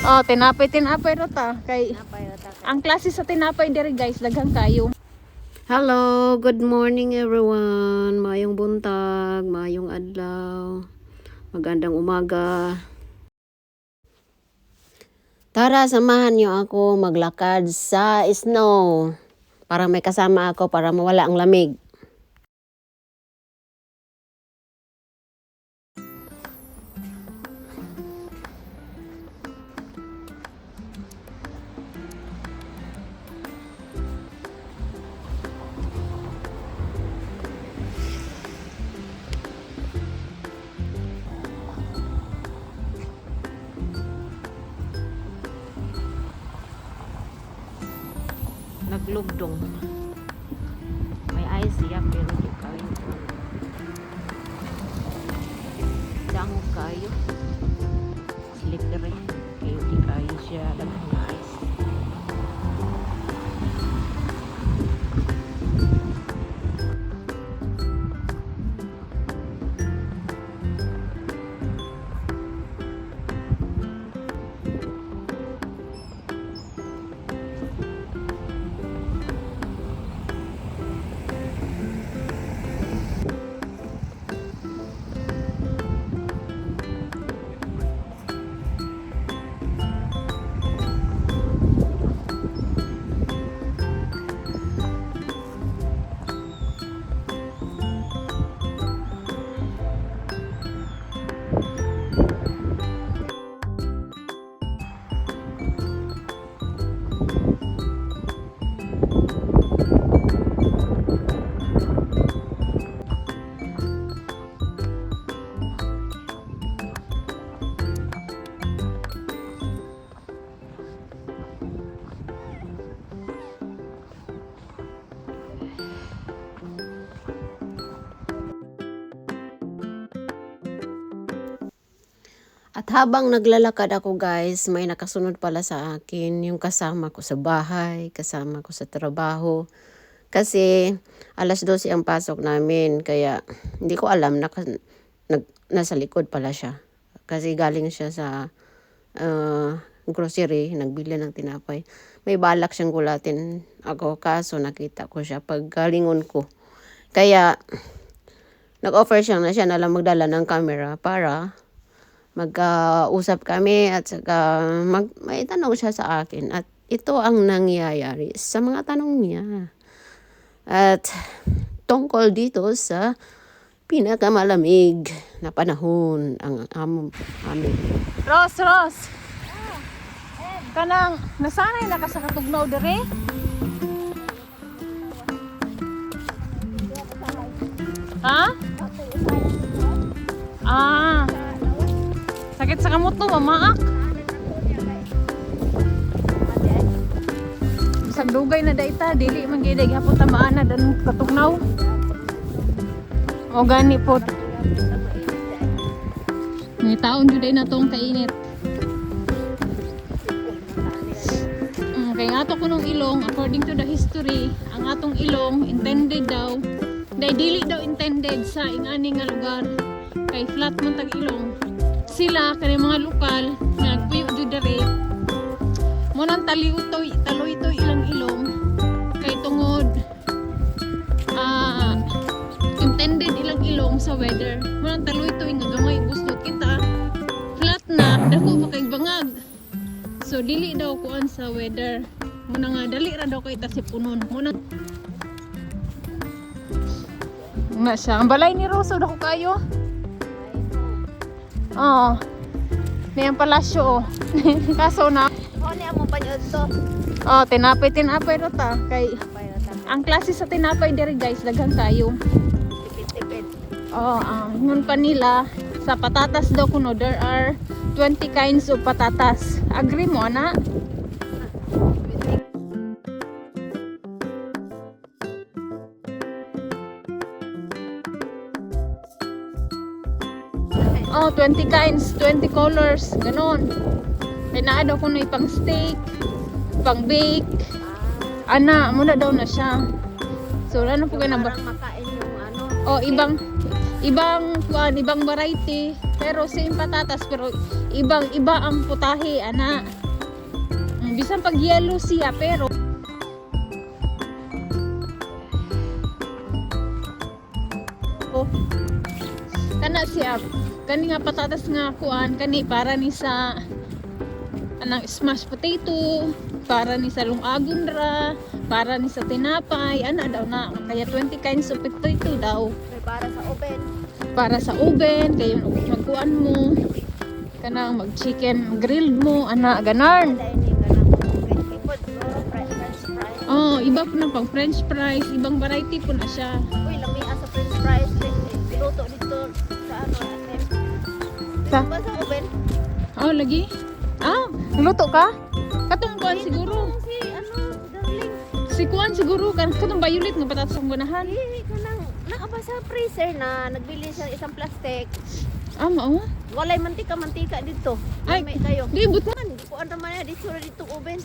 Oh, tinapay rota kay Tinapay rata kay. ang klase sa tinapay diri guys, daghang kayo. Hello, good morning everyone. Maayong buntag, maayong adlaw. Magandang umaga. Tara, samahan niyo ako maglakad sa snow. Para may kasama ako para mawala ang lamig. Naglugdong. May ice siya pero di kayo. Dangog kayo. Slippery. Kayo di kayo siya lagay na ice. At habang naglalakad ako guys, may nakasunod pala sa akin yung kasama ko sa bahay, kasama ko sa trabaho. Kasi alas 12 ang pasok namin, kaya hindi ko alam na nasa likod pala siya. Kasi galing siya sa grocery, nagbili ng tinapay. May balak siyang gulatin ako, kaso nakita ko siya pag galingon ko. Kaya nag-offer siya na siya na lang magdala ng camera para mag-usap kami at saka may tanong siya sa akin. At ito ang nangyayari sa mga tanong niya. At tungkol dito sa pinakamalamig na panahon ang amin. Ros. Kanang nasanay na ka sa katugnaw diri? Ha? Ah. Sakit sa kamot no, mamaak. Bisag dugay na dayta, dili man gyud gihapon tamaan na dan katugnaw. O gani pod. May taon jud na tong kainit. Kay ato kunong ilong, according to the history, ang atong ilong intended daw, dili daw intended sa ingani nga lugar. Kay flat man tag ilong. Sila kani mga lokal nga nagpuyo jud diri mo nang taloy ilang ilong kay tungod intended ilang ilong sa weather mo nang taloy nga gamay bustot kita flat na dako pa kay bangag so dili daw kuan sa weather mo nga dali ra daw kay tasipunon mo nang na siya ang balay ni Roso dako kayo. Oo. May ang palasyo, oh. Kaso na. Ano mo pa niyo to? Oh, tinapay rota. Kay ang klase sa tinapay diri guys, daghang kayo. Tipid-tipid. Oh, yun pa nila sa patatas daw kuno, there are 20 kinds of patatas. Agree mo na? Oh, 20 kinds, 20 colors, ganon. Pinaado ko na ipang steak, pang bake. Ana, muna daw na siya. So, ano po kayo na ba? Parang makain yung ano. Oh, ibang ibang variety, pero same patatas, pero iba ang putahe, ana. Bisan pag yellow siya, pero kana siya, kani nga patatas nga kuan, kani para ni sa anang smashed potato, para ni sa lungagon ra, para ni sa tinapay, ana daw na. Kaya 20 kinds of potato daw. May para sa oven. Para sa oven, kayo magkuan mo. Kanang mag-chicken grilled mo, ana, ganon. Dahil ni kanang ikot siguro french fries. Oh, iba po na pang french fries, ibang variety po na siya. Uy, lamian sa french fries. Piluto dito sa ano natin. Sa? Ba sa oven? Oh, lagi? Ah, luto ka? Katong kuan siguro. Si ano, darling. Si kuan siguro, katong violet nga patatas ang gunahan. Kanang naaba sa freezer na nagbili siya isang plastic. Ah, mao? Walay mantika dito. Ay, Lami kayo. di but na. Di ko ano man ya dito dito oven.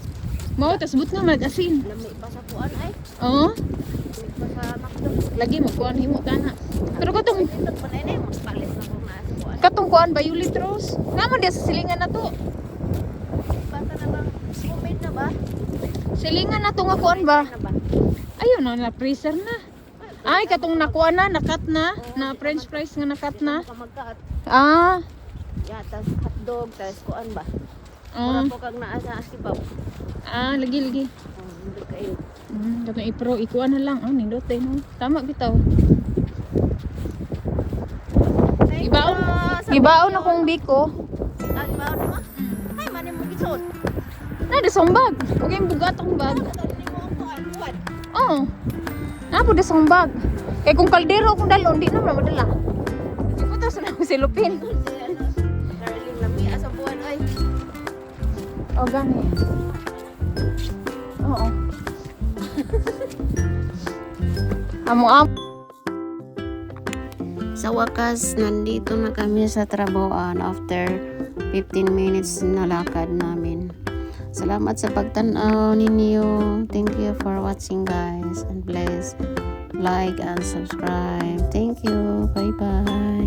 Mao, tas but nga mag-asin. Lami pa sa kuan ay. Oo, Lami pa sa makdo. lagi mo kuan himo kana. Pero katong Dito pa na magpalit na ko na sa kuan. katong kuan violet rose. Namo dia sa silingan na to. Basta na bang homemade na ba? Silingan na to nga kuan ba? Na ba? Ayun na freezer na. Ay, katong nakuha na, nakat na french fries nga nakat na. Kamagkaat. Ah, Ya, tas hotdog, tas kuan ba? ah, Mura po kag naa sa asibaw. lagi. Hindi kayo. Katong ipro, ikuha na lang. Oh, nindote no. Tama bitaw. Gibaon akong biko. Gibaon mo? Ay, mani mo gisod. Na, desombag. Huwag yung bugat ang bag. Oo. Napo desombag. Kaya kung kaldero akong dalon, di naman madala. Di ko tapos na silupin. Darling, lami sa buwan ay. O, gani. Oo. Amo. Sa wakas, nandito na kami sa Trabuan after 15 minutes na lakad namin. Salamat sa pagtanaw ninyo. Thank you for watching, guys. And please like and subscribe. Thank you. Bye-bye.